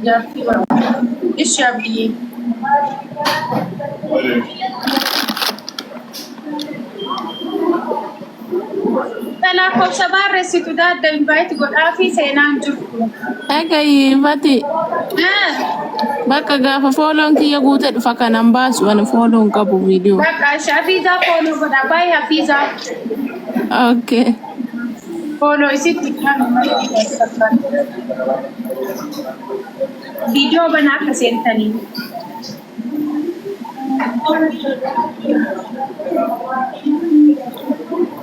جارتي بقى إيش يا بيه تلاقوا شباب رسيتوا ده invite قول في سينان جركم Egai Fati baka gafa folon ki ya guta da faka nan ba su wani folon kabu video. بقى شافيزا فولو بدا باي حفيزا Okay. فولو يسيت كان فيديو بنا كسنتني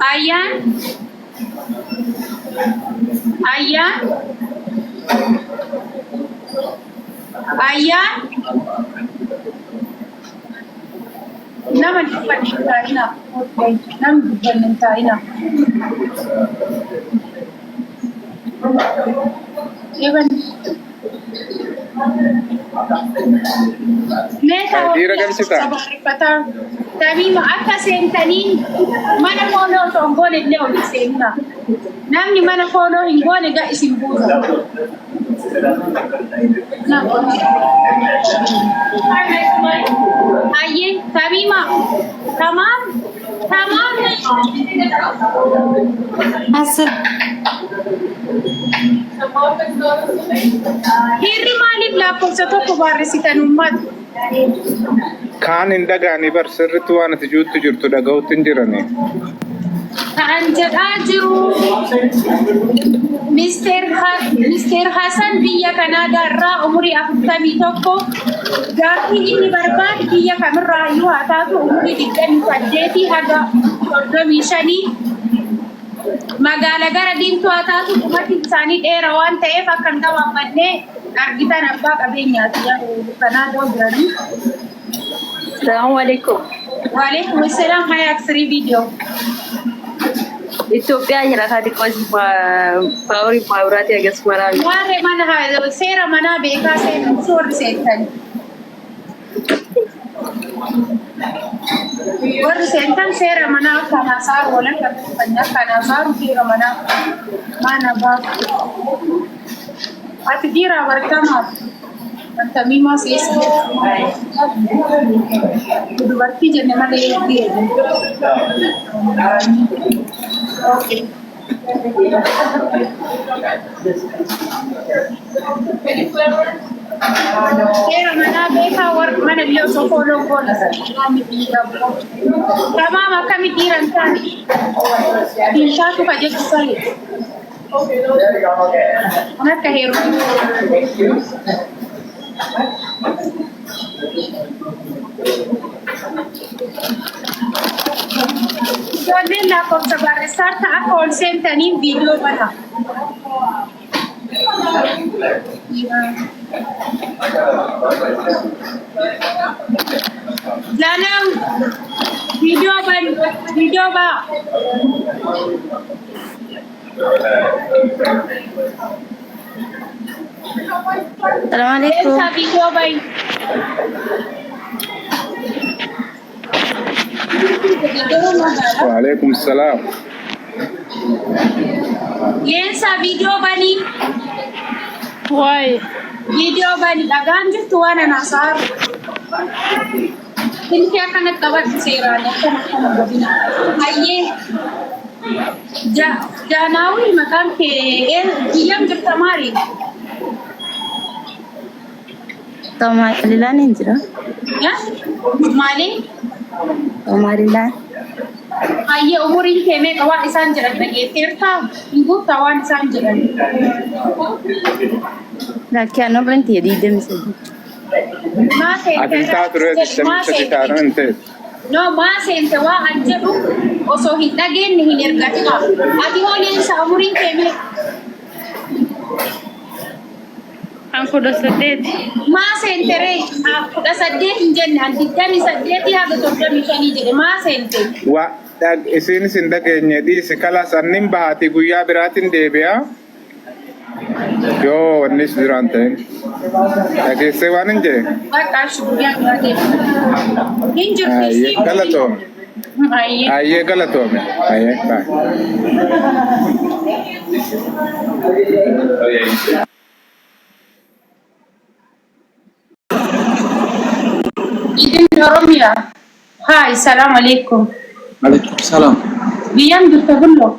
Ayan Ayan Ayan Naman ipanintayin na. Naman ipanintayin na. Ewan. Neta, sa baripata. Tabi mo, akka sentanin. Mana fono to ang gole niya ulit senta. Nang ni mana fono hingone ga isimbuzo. Aye, Tamima. Tamam. Tamam. Asal. Hirri maalif lakkoofsa tokko barreessitan uummata? Kaan hin dhagaani bar sirriitti waan ati juuttu jirtu dhaga'uutti hin jirani. Kan jedhaa jiru Mister Hassan biyya Kanaadaa irraa umurii 41 gaaffii inni barbaadu biyya kamirraa iyyuu haa taatu umurii 28 haga 35 magaala gara diimtuu haa taatu umati isaanii dheera waan ta'eef akka hin gabaabannee argitan abbaa qabeenyaati Kanaadaa jiranii. Assalamu alaikum. Waalaikum assalam hayaat free video. Ethiopia jira tadi kos power power ti agas marami. Warre mana sera mana beka sen sur setan. Warre setan sera mana kana sar wala kana kana sar sera mana ba. Ati dira warkama. Tamima says dubartii jenne malee okay. Kera mana beka work mana liyo so follow goal tamam kami diran tani insha Allah kaje kusali ana kahiru Jodoh nak kau sebar start aku onsen tani video mana? Jangan video ba. Assalamualaikum. Esa video ba? Waalaikumsalam. Yensa video bani. Why? Video bani dagan jirtu wana nasar. Hindi akan nagtawag si Rana kung gabina. Aye. Janawi makan ke diam jirta mari. Tama lilan injira. Ya? Mali? Marilan. Aye umurin keme kawan isan jiran lagi. Tirta ibu kawan isan jiran. Rakya no berhenti di dem saja. Ati taatu reetti shamisa taanu inte. No mas ente wa anjeru oso hidageen hin ergatina. Ati holin sa umurin keme Aku dah sedih. mas entere kuda saddeet hin jenne antiddami saddeeti haga 35 jedhe mas ente. Wa isin sin dhageenye dhiisi kalas annin bahati guyyaa biraatiin deebi'a. Yoo wanni jiraan ta'in. Dhageessee waan hin jee. Bakka shuguriyaa birate. Hin jirtu. Ayyee galatoome. Aye. Ayyee galatoome. Ayyee bye. ميدين أوروميا. هاي السلام عليكم. عليكم السلام. بيام دكتور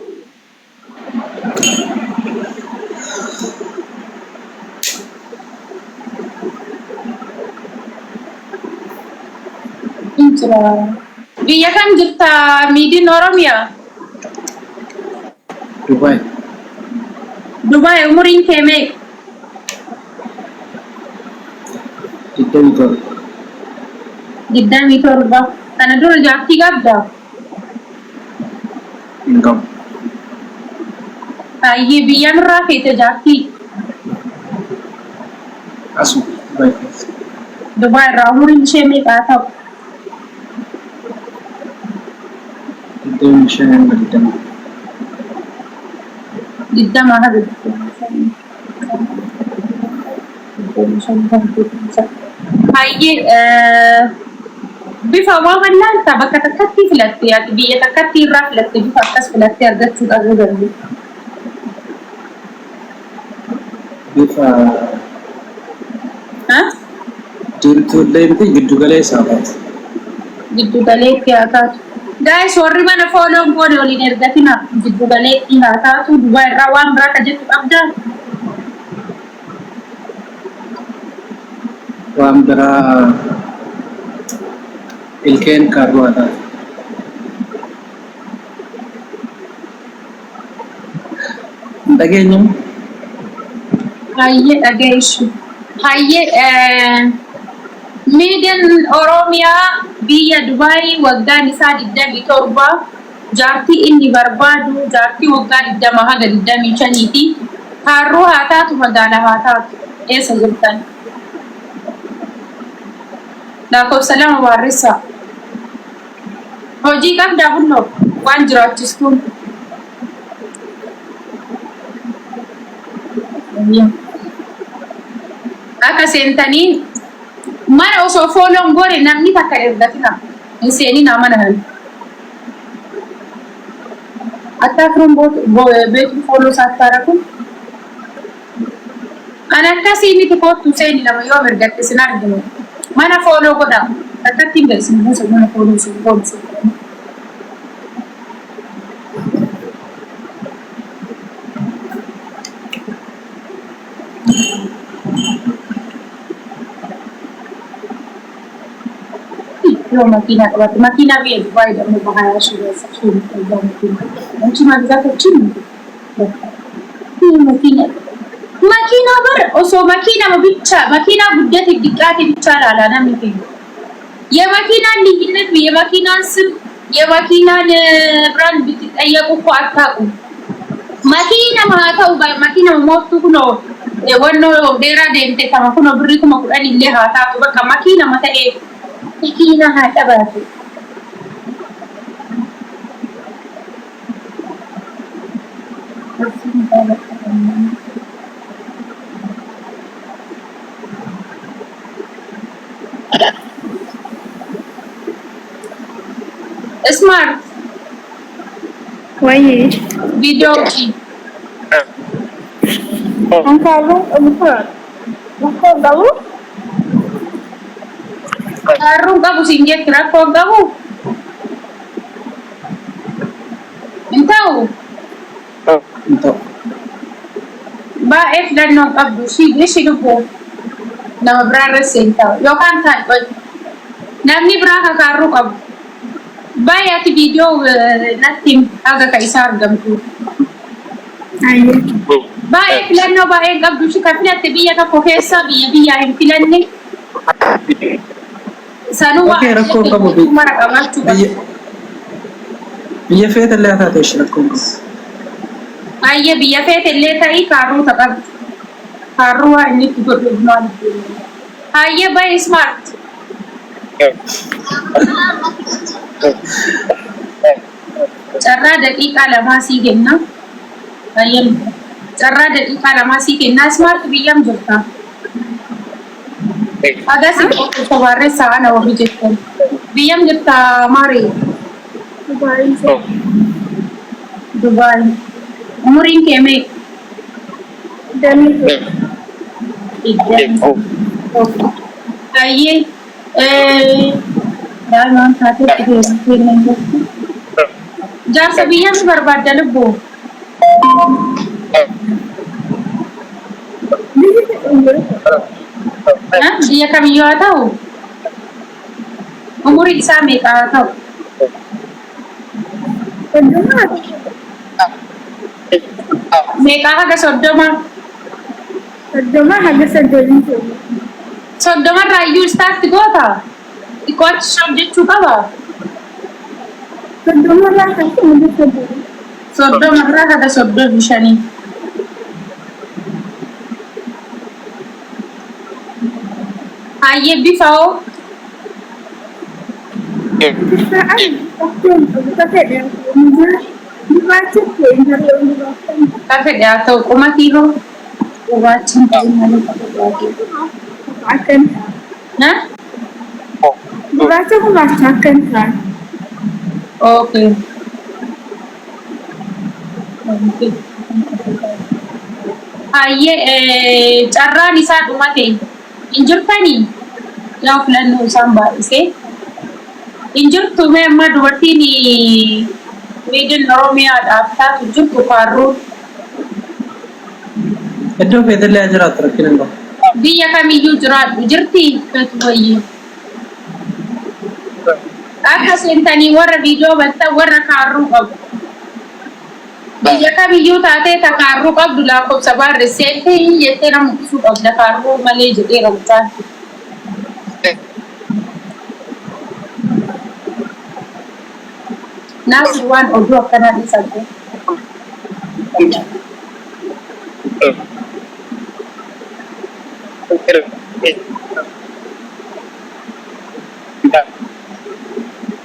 biyya kam jirta miidiin Oromiyaa? Dubai. Dubai umuriin kee meeqa? 27. 27. Kana dura jaartii qabdaa? Hin qabu. Hayyee biyyaan irraa feete jaartii? Asuma Dubai keessa. Dubai irraa umuriin ishee meeqa ta'u? 25 hanga 20. 20 haga 20. Hayyee bifa waan ta bakka takkatti filatte ati biyya takkatti irraa filatte bifa akkas filatte argachuu qabuu dandeenya. Bifa diimtuullee miti giddu galeessaa taate. Giddu galeetti haa taatu. Guys, warri mana fooloon goone waliin ergatina giddu galeetti haa taatu. Dubai irraa waan biraa ka jettu qabdaa? Waan biraa ilkeen kaarroo taate. Hin dhageenyamu? Hayyee dhageessu. Hayyee miidiin Oromiyaa biyya Dubai waggaan isaa 27 jaartii inni barbaadu jaartii waggaa 20 haga 25 ti. Harroo haa taatu magaalaa haa taatu eessa jirtan? Lakkoofsa 2 barreessaa. Hojii qabdaa bulloo waan jiraachistuun. Akka seentanii mana osoo fooloon goone namni takka ergatina hin seeninaa mana hin attaakruun beeku fooloo saattaara kun an akkasii miti koottu seeni lama yoo ergatte sin arginu mana fooloo godha takkatti hin galsin buusa mana fooloo sun boonsu. Yo makina waktu makina bien Dubai dan bahaya sudah sekali dan cuma bisa kecil. Makina ber, oso makina bicha, makina budget dikati bicara lah namanya. Ya makina dihinat, ya makina sim, ya makina brand bitit ayah aku kuat aku. Makina mah tahu baik makina mau tu kuno. Warno daerah dente sama kuno beri tu makuran ini hata tu baka makina mata Makina hata batu. Smart. Why? Video ki. Ang kalong umpa. Buko daw? Karung kamu singgah kenapa kamu? Entau. Ito. Baik dan non abdu si dia silupo. Nama berara sentau. Yo kan kan. Namni beraka karung ab. Baik ati video natim agak kaisar gamtu. Ayo. Baik dan no baik abdu si kafilah tebiya ka professor biya yang filanne. Sanua. Okay, rakko kamu bi. Mara kamatu. Biyya feeta illee taate ishee rakkoon qabu. Ayya biyya feete illee ta'ii kaaruu taqa. Kaaruu waa inni itti godhuuf maal ayya baay'ee smart. Carraa daqiiqaa lamaa sii kenna. Ayya carraa daqiiqaa lamaa sii kenna. Smart biyyam jirta. Agas itti barreessaa ana warri jettan. Biyyam jirta Marii. Dubai. Umuriin kee meeqa? Ayyee Daa'imman taatee deemtee jaarsa biyyaa mi barbaadda lubbuu? Biyya kamiyyuu haa ta'u umurii isaa meeqa haa ta'u? Meeqa haga soddoma? Soddoma irraa iyyuu istaatti goota? Xiqqoo achi shaf jechuu qaba? Soddoma irraa haga soddomii shanii. Hayyee bifa hoo? Ka fedhe haa ta'u qumatii hoo? Gurraachi hin ta'in malee ka fedhe haa ta'u. Okay. Hayyee carraan isaa dhumate hin jirtanii? Yaa filannoo isaan baay'isee hin jirtu mee amma dubartiin miidin Oromiyaadhaaf taatu jirtu faarruun iddoo feetillee jiraatu rakkina hin qabu. biyya kamiyyuu jiraatu jirti katu wayyi akka seentanii warra viidiyoo battan warra kaarruu qabu biyya kamiyyuu taatee ta kaarruu qabdu lakkoofsa baarre seentee jettee nama ibsuu qabda kaarruu malee jedhee rabtaan. Nasir waan oduu akkanaa dhiisate.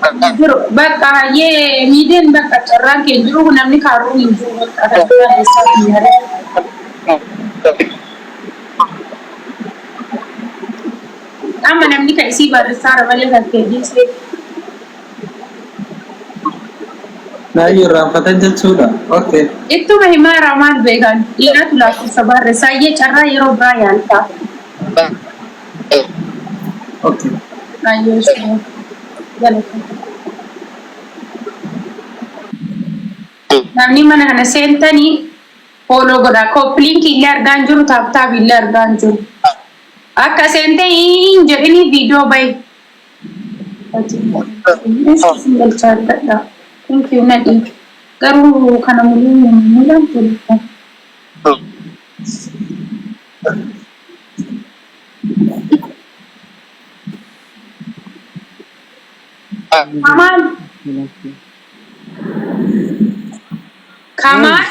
Bakka ye miiden bakka carraan kee jiru namni kaaruu hin jiru bakka akkana keessatti yaada. Amma namni kan isii barreessaa malee kan keejjisee. Naayyu irraanfatan jechuudha. Okay. Ittuma himaa maal beekan dhiiratu lakkoofsa barreessaa iyyee carraa yeroo biraa yaalta. Okay. Naayyu ishee galata. Namni mana kana seentanii fooloo godha. Koppiliinkii illee argaan jiru taaptaap illee argaan jiru. Akka seentee hin jedhini viidiyoo bayi. Thank you, Nadine. Garuu kana mul'atu mul'atu. Kamal. Kamal.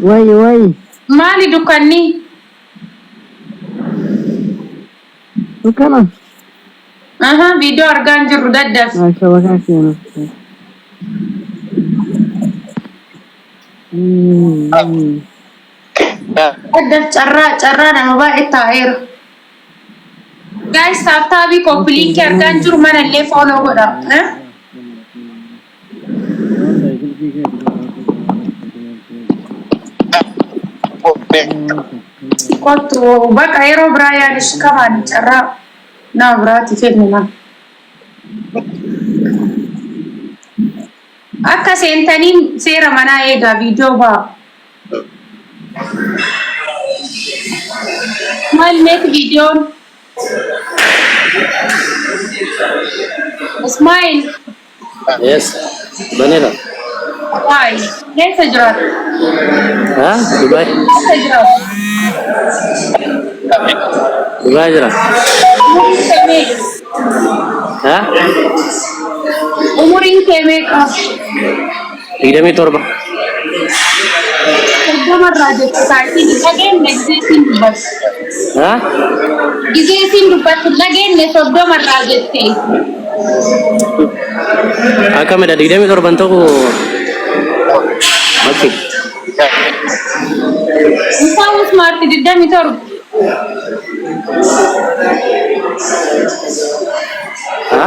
Wai. Maali dukkanni? Dukkana. Aha, video argaan jirru daddaf. Masha Allah keena. Daddaf carraa nama baay'ee taa'eera. Guys, taaptaabii koppiliinkii argaan jiru mana illee fooloo godha. Kottu bakka yeroo biraa yaadish qabaan carraa nama biraati kennina. Akka seentanii seera manaa eegaa viidiyoo ba'a. Maal meeti viidiyoon? Ismail. Yes. Banera. Why? Keessa jiraatu? Ha? Dubai. Keessa jiraatu? Dubai jira. Umuriin kee meeqa? Ha? Umuriin kee meeqa? 27. Soddomarraa jettu taayitiin dhageenne gizeetiin dubbatu. Ha? Gizeetiin dubbatu dhageenne soddomarraa jettee. Akkamidha 27 ta'u. Okay. Isaan usmaarti 27. Ha?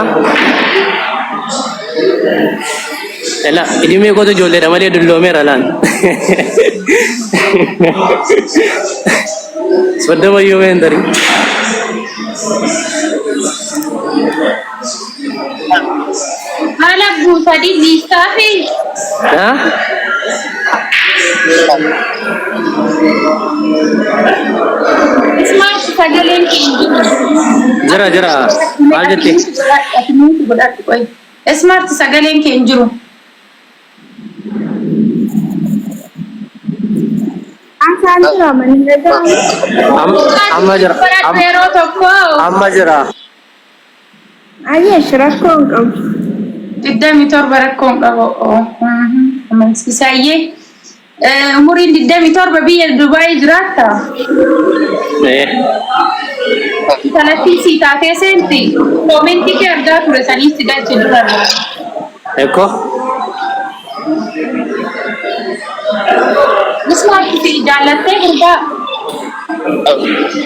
Ela, ini me ko to jolle da mali dullo me ralan. Sodda mayo me ndari. Ala buusa di diistaafi. Ismail sagaleen keenya. Jira. Maal jetti? Ismail sagaleen keenya jiru. Amma jira. Yeroo tokko. Amma jira. Ayyesh rakkoon qabu. 27 rakkoon qabu. Amansiisaayyee. Umuriin 27 biyya Dubaay jiraata. Talatti si taatee seenti. Koomenti kee argaa ture sanii si galche durarra. Ecco. Ismail si jaalattee gurgaa.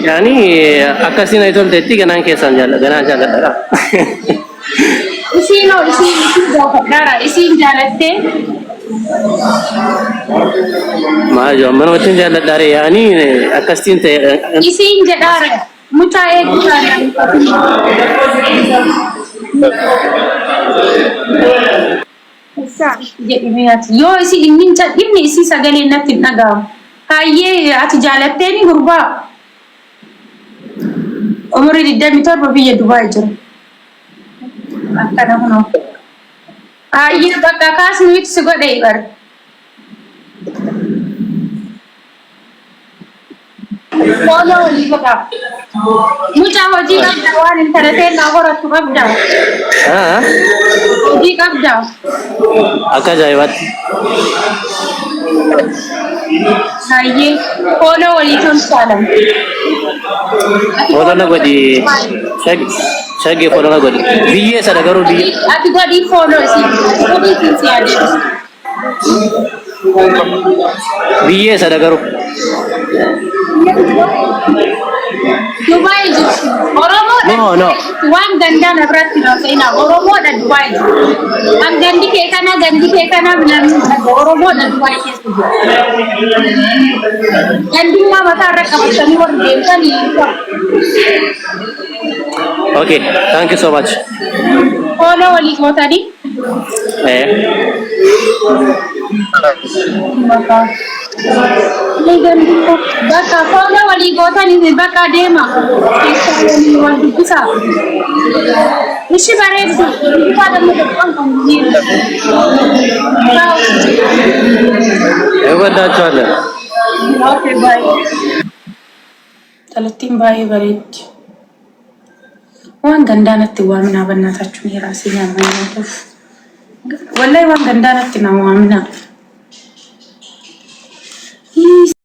Yani akkasiin ay tolteetti ganaan keessaan jaalladha. Isiin gaafadhaadha. Isiin jaalattee. Maajo mana wajjin jaalladhaare yani akkasiin ta'e. Isiin jedhaara. Mucaa eeggaadha. Yoo isi inni isi sagalee natti hin dhaga'amu. Hayyee ati jaalattee ni gurbaa. Umurii 27 biyya Dubaay jira. Akkana kunoo. Hayyee bakka kaasni itti si godhee bara. Fooloo walii godhaa. Mucaa hojii qabda waan hin talatee naa horattu qabda. Hojii qabda. Akka ajaa'ibaatti. Hayyee fooloo walii tolchaalam. Fooloo na godhi. Shagee fooloo na godhi. Biyyee sada garuu biyyee. Ati godhii fooloo isii. Godhii siin si adeemsa. Biyyee sada garuu. Dubaay jiru. Oromoodha. No. Waan gandaan irratti na seenaa. Oromoodha Dubaay jiru. An gandi kee kana Oromoodha Dubaay keessa jiru. Gandummaa mataa irra qabatanii warri deemtanii. Okay, thank you so much. Fooloo walii gootanii. Bakka fooloo walii gootanii bakka deema. Wal dubbisaa. Ishi bareeddu. Ifaa damma tokkoon kan Eewwaddaachuu Okay, bye. Talattiin baay'ee bareeddi. Waan gandaanatti waaminaa bannaatachuun hiraasii nyaamanii wallahi waan gandaanatti na waaminaa.